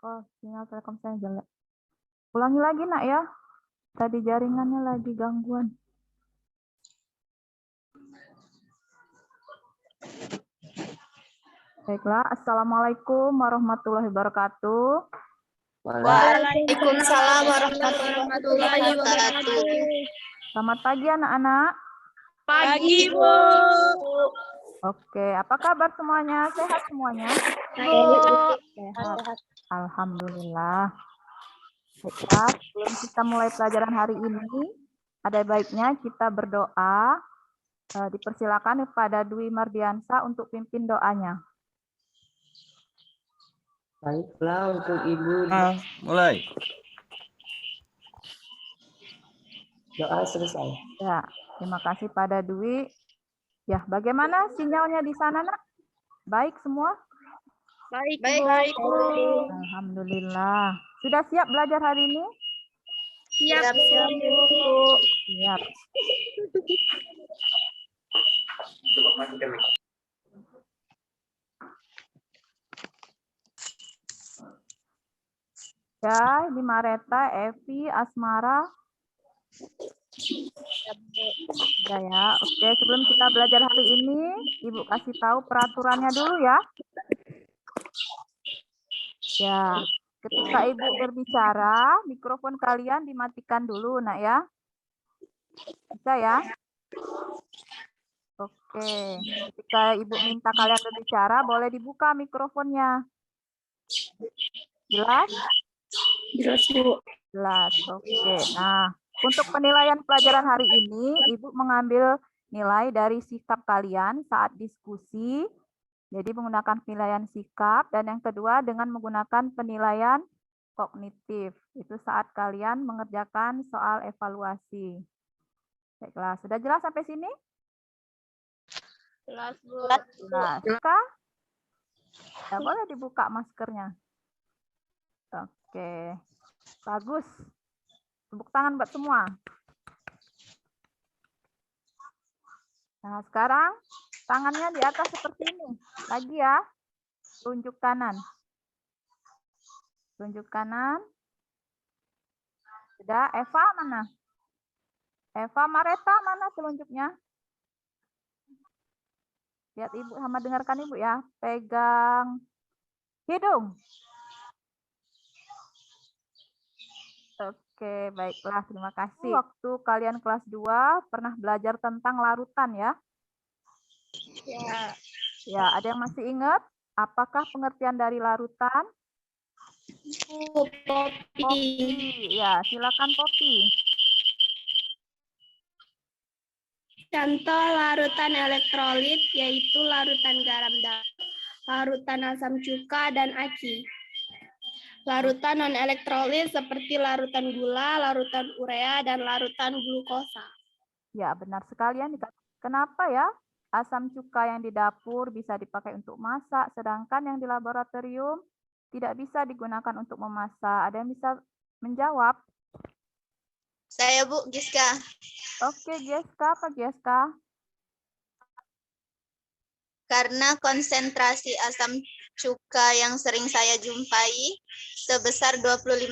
Oh, sinyal Telkomsel jelek. Ulangi lagi nak ya. Tadi jaringannya lagi gangguan. Baiklah, Assalamualaikum warahmatullahi wabarakatuh. Waalaikumsalam warahmatullahi wabarakatuh. Selamat pagi anak-anak. Pagi, Bu. Oke, apa kabar semuanya? Sehat semuanya? Sehat. Alhamdulillah. Baiklah, sebelum kita mulai pelajaran hari ini, ada baiknya kita berdoa. Dipersilakan kepada Dwi Mardiansa untuk pimpin doanya. Baiklah untuk Ibu. Mulai. Doa selesai. Ya, terima kasih pada Dwi. Ya, bagaimana sinyalnya di sana, Nak? Baik semua? Baik, Bu. Alhamdulillah. Sudah siap belajar hari ini? Siap, Bu. Siap. Ya, di Mareta, Evi, Asmara. Ya. Oke, sebelum kita belajar hari ini, Ibu kasih tahu peraturannya dulu ya. Ya, ketika Ibu berbicara, mikrofon kalian dimatikan dulu, Nak ya. Bisa ya? Oke, ketika Ibu minta kalian berbicara, boleh dibuka mikrofonnya. Jelas? Jelas, Bu. Jelas, oke. Nah, untuk penilaian pelajaran hari ini, Ibu mengambil nilai dari sikap kalian saat diskusi. Jadi menggunakan penilaian sikap. Dan yang kedua dengan menggunakan penilaian kognitif. Itu saat kalian mengerjakan soal evaluasi. Baiklah, sudah jelas sampai sini? Jelas, Bu. Jelas. Kak? Ya, boleh dibuka maskernya. Oke, bagus. Tepuk tangan buat semua. Nah, sekarang tangannya di atas seperti ini. Lagi ya. Tunjuk kanan. Tunjuk kanan. Sudah, Eva mana? Eva Mareta mana telunjuknya? Lihat Ibu sama dengarkan Ibu ya. Pegang hidung. Oke, baiklah. Terima kasih. Waktu kalian kelas 2 pernah belajar tentang larutan ya? Ya. Ya, ada yang masih ingat? Apakah pengertian dari larutan? Popi. Ya, silakan Popi. Contoh larutan elektrolit yaitu larutan garam dan larutan asam cuka dan aci. Larutan non-elektrolit seperti larutan gula, larutan urea, dan larutan glukosa. Ya, benar sekali. Kenapa ya asam cuka yang di dapur bisa dipakai untuk masak, sedangkan yang di laboratorium tidak bisa digunakan untuk memasak? Ada yang bisa menjawab? Saya Bu Giska. Oke, Giska. Apa Giska? Karena konsentrasi asam cuka yang sering saya jumpai sebesar 25%.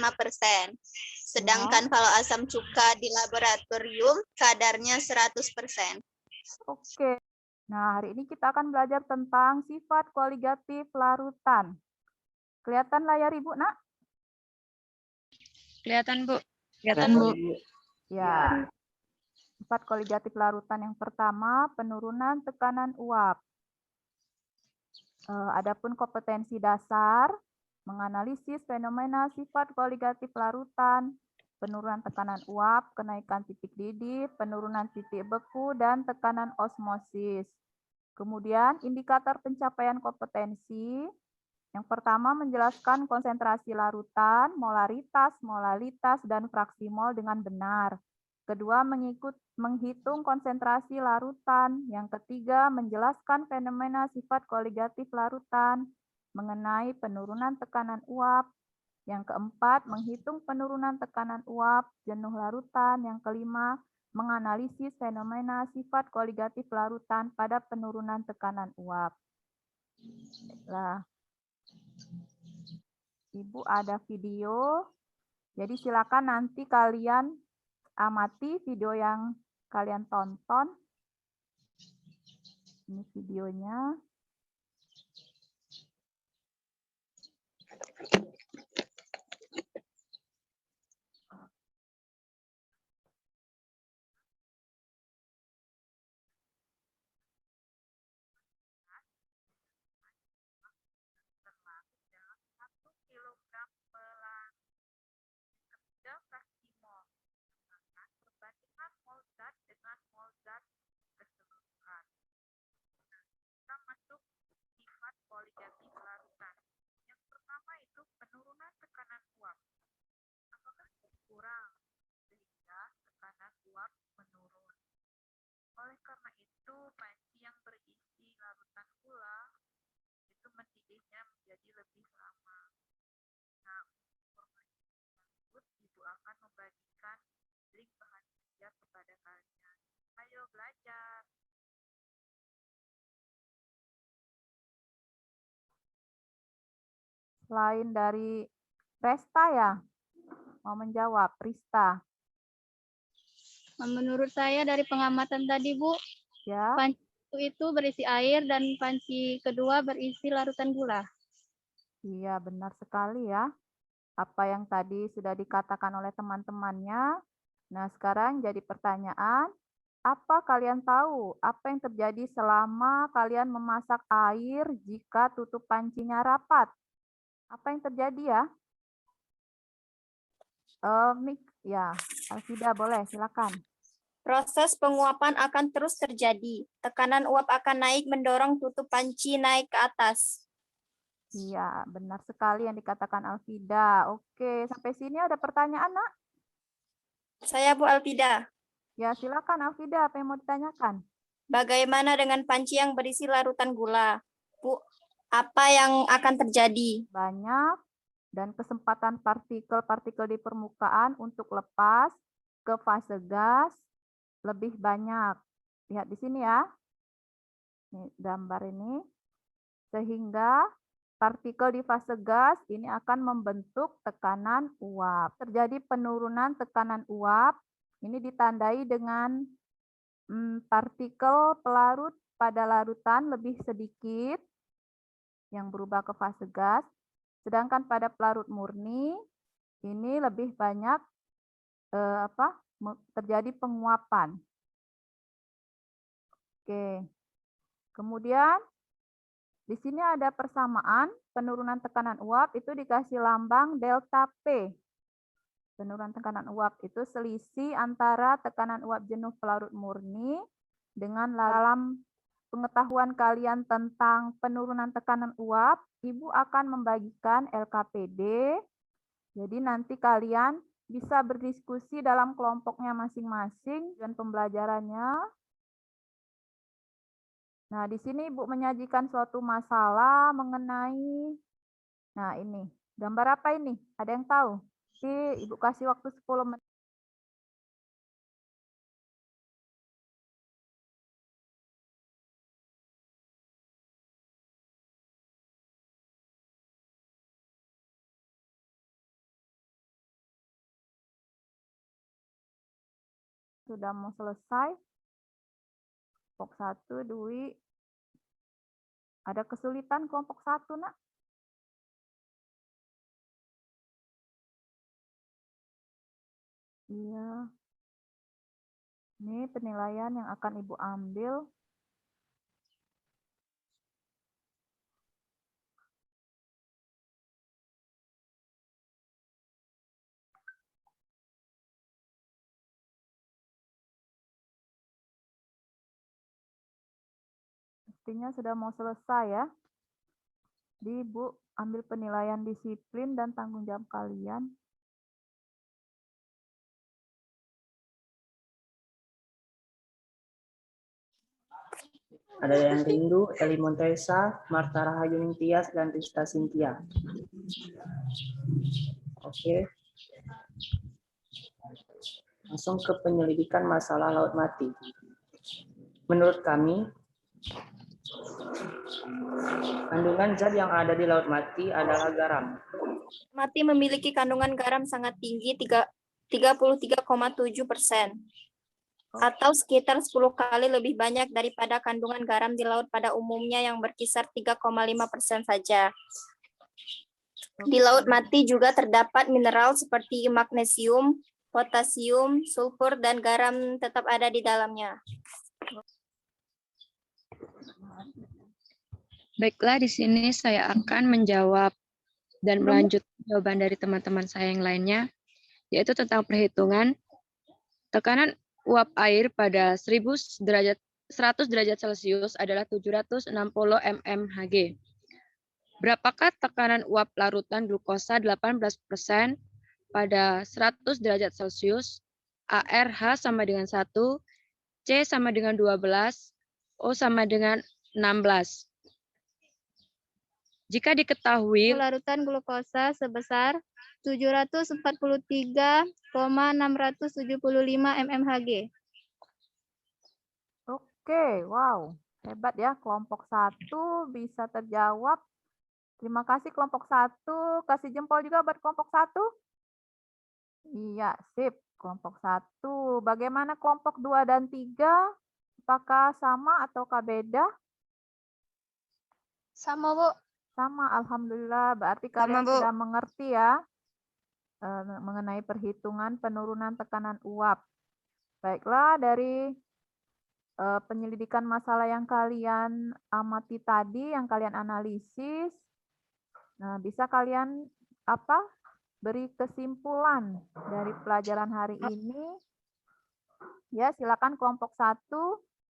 Sedangkan kalau asam cuka di laboratorium kadarnya 100%. Oke. Nah, hari ini kita akan belajar tentang sifat koligatif larutan. Kelihatan layar Ibu, Nak? Kelihatan, Bu. Kelihatan, Bu. Ya. Sifat koligatif larutan yang pertama, penurunan tekanan uap. Adapun kompetensi dasar, menganalisis fenomena sifat koligatif larutan, penurunan tekanan uap, kenaikan titik didih, penurunan titik beku, dan tekanan osmosis. Kemudian indikator pencapaian kompetensi. Yang pertama menjelaskan konsentrasi larutan, molaritas, molalitas, dan fraksi mol dengan benar. Kedua, menghitung konsentrasi larutan. Yang ketiga, menjelaskan fenomena sifat koligatif larutan mengenai penurunan tekanan uap. Yang keempat, menghitung penurunan tekanan uap, jenuh larutan. Yang kelima, menganalisis fenomena sifat koligatif larutan pada penurunan tekanan uap. Nah, Ibu ada video. Jadi silakan nanti kalian amati video yang kalian tonton. Ini videonya. Poligami pelarutan. Yang pertama itu penurunan tekanan uap. Apakah kurang sehingga tekanan uap menurun? Oleh karena itu, panci yang berisi larutan gula itu mendidihnya menjadi lebih lama. Nah, informasi tersebut Ibu akan membagikan link bahan kerja kepada kalian. Ayo belajar. Selain dari Resta ya, mau menjawab, Rista. Menurut saya dari pengamatan tadi, Bu, Ya, panci itu berisi air dan panci kedua berisi larutan gula. iya benar sekali ya. Apa yang tadi sudah dikatakan oleh teman-temannya. Nah, sekarang jadi pertanyaan, apa kalian tahu apa yang terjadi selama kalian memasak air jika tutup pancinya rapat? Apa yang terjadi ya? Ya, Alfida boleh, silakan. Proses penguapan akan terus terjadi. Tekanan uap akan naik mendorong tutup panci naik ke atas. Iya, benar sekali yang dikatakan Alfida. Oke, sampai sini ada pertanyaan, Nak? Saya Bu Alfida. Ya, silakan Alfida, apa yang mau ditanyakan? Bagaimana dengan panci yang berisi larutan gula? Bu, apa yang akan terjadi? Banyak dan kesempatan partikel-partikel di permukaan untuk lepas ke fase gas lebih banyak. Lihat di sini ya. Ini gambar ini. Sehingga partikel di fase gas ini akan membentuk tekanan uap. Terjadi penurunan tekanan uap. Ini ditandai dengan partikel pelarut pada larutan lebih sedikit yang berubah ke fase gas. Sedangkan pada pelarut murni ini lebih banyak terjadi penguapan. Oke. Kemudian di sini ada persamaan penurunan tekanan uap itu dikasih lambang delta P. Penurunan tekanan uap itu selisih antara tekanan uap jenuh pelarut murni dengan dalam pengetahuan kalian tentang penurunan tekanan uap, Ibu akan membagikan LKPD. Jadi nanti kalian bisa berdiskusi dalam kelompoknya masing-masing dan pembelajarannya. Nah, di sini Ibu menyajikan suatu masalah mengenai, nah ini, gambar apa ini? Ada yang tahu? Oke, Ibu kasih waktu 10 menit. Sudah mau selesai. Kelompok 1, Dwi. Ada kesulitan kelompok 1, Nak? Iya. Ini penilaian yang akan Ibu ambil. Mestinya sudah mau selesai ya. Jadi Ibu ambil penilaian disiplin dan tanggung jawab kalian. Ada yang rindu, Eli Montesa, Marta Rahayu Ningtyas, dan Rista Cynthia. Oke. Langsung ke penyelidikan masalah laut mati. Menurut kami, Kandungan zat yang ada di laut mati adalah garam. Mati memiliki kandungan garam sangat tinggi 33,7%. Atau sekitar 10 kali lebih banyak daripada kandungan garam di laut pada umumnya yang berkisar 3,5% saja. Di laut mati juga terdapat mineral seperti magnesium, potasium, sulfur, dan garam tetap ada di dalamnya. Baiklah, di sini saya akan menjawab dan melanjutkan jawaban dari teman-teman saya yang lainnya, yaitu tentang perhitungan tekanan uap air pada 100 derajat Celcius adalah 760 mmHg. Berapakah tekanan uap larutan glukosa 18% pada 100 derajat Celcius? ARH sama dengan 1, C sama dengan 12, O sama dengan 16. Jika diketahui larutan glukosa sebesar 743,675 mmHg. Oke, wow. Hebat ya, kelompok 1 bisa terjawab. Terima kasih kelompok 1. Kasih jempol juga buat kelompok 1. Iya, sip. Kelompok 1. Bagaimana kelompok 2 dan 3? Apakah sama ataukah beda? Sama, Bu. Sama, alhamdulillah. Berarti kalian sudah mengerti ya mengenai perhitungan penurunan tekanan uap. Baiklah, dari penyelidikan masalah yang kalian amati tadi, yang kalian analisis, nah bisa kalian beri kesimpulan dari pelajaran hari ini. Ya, silakan kelompok 1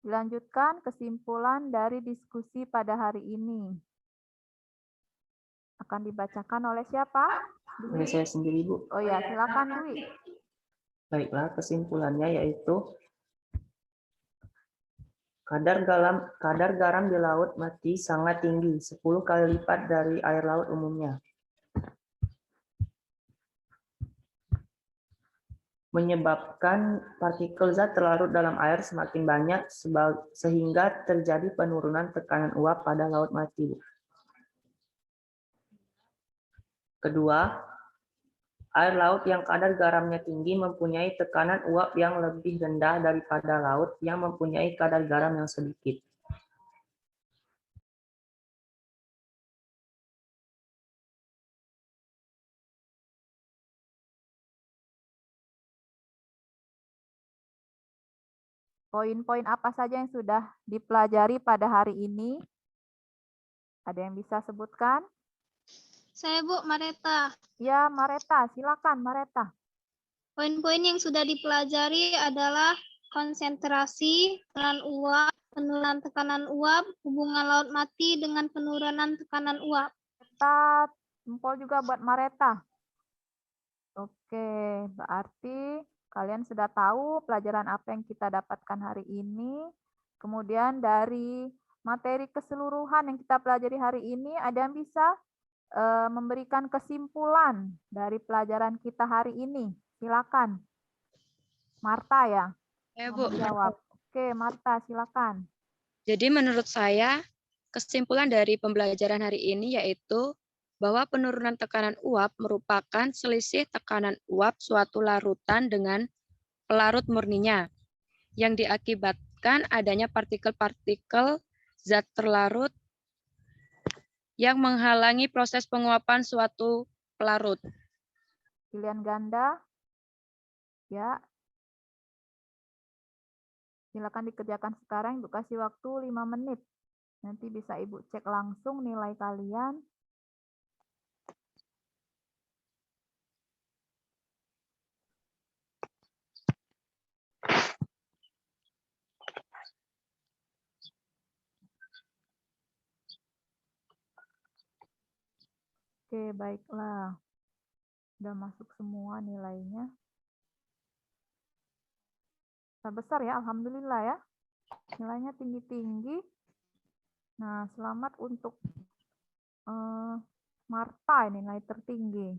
dilanjutkan kesimpulan dari diskusi pada hari ini. Akan dibacakan oleh siapa? Oleh saya sendiri, Bu. Oh ya, silakan Dwi. Baiklah, kesimpulannya yaitu kadar garam di laut mati sangat tinggi, 10 kali lipat dari air laut umumnya. Menyebabkan partikel zat terlarut dalam air semakin banyak sehingga terjadi penurunan tekanan uap pada laut mati. Kedua, air laut yang kadar garamnya tinggi mempunyai tekanan uap yang lebih rendah daripada laut yang mempunyai kadar garam yang sedikit. Poin-poin apa saja yang sudah dipelajari pada hari ini? Ada yang bisa sebutkan? Saya, Bu, Mareta. Ya, Mareta. Silakan, Mareta. Poin-poin yang sudah dipelajari adalah konsentrasi, penurunan tekanan uap, hubungan laut mati dengan penurunan tekanan uap. Mareta, jempol juga buat Mareta. Oke, berarti kalian sudah tahu pelajaran apa yang kita dapatkan hari ini. Kemudian dari materi keseluruhan yang kita pelajari hari ini, ada yang bisa memberikan kesimpulan dari pelajaran kita hari ini? Silakan. Marta ya? Ya, Bu. Jawab. Oke, Marta, silakan. Jadi menurut saya, kesimpulan dari pembelajaran hari ini yaitu bahwa penurunan tekanan uap merupakan selisih tekanan uap suatu larutan dengan pelarut murninya, yang diakibatkan adanya partikel-partikel zat terlarut yang menghalangi proses penguapan suatu pelarut. Pilihan ganda. Ya. Silakan dikerjakan sekarang, Ibu kasih waktu 5 menit. Nanti bisa Ibu cek langsung nilai kalian. Oke, baiklah. Sudah masuk semua nilainya. Besar ya, alhamdulillah ya. Nilainya tinggi-tinggi. Nah, selamat untuk Marta, nilai tertinggi.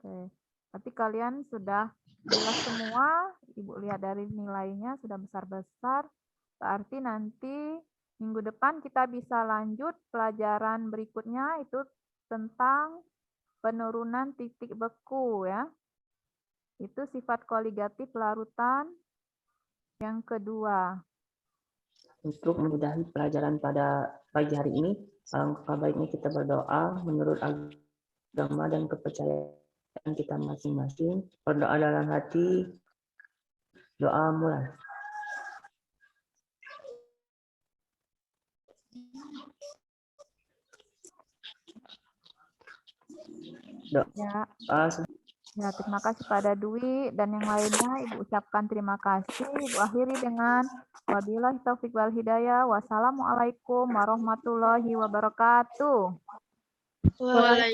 Oke, berarti kalian sudah jelas semua. Ibu lihat dari nilainya sudah besar-besar. Berarti nanti Minggu depan kita bisa lanjut pelajaran berikutnya itu tentang penurunan titik beku ya. Itu sifat koligatif larutan yang kedua. Untuk menyudahi pelajaran pada pagi hari ini, alangkah baiknya kita berdoa menurut agama dan kepercayaan kita masing-masing. Berdoa dalam hati, doa mulai. Ya, terima kasih pada Dwi dan yang lainnya. Ibu ucapkan terima kasih. Ibu akhiri dengan wabillahi taufiq wal hidayah. Wassalamualaikum warahmatullahi wabarakatuh. Waalaikumsalam.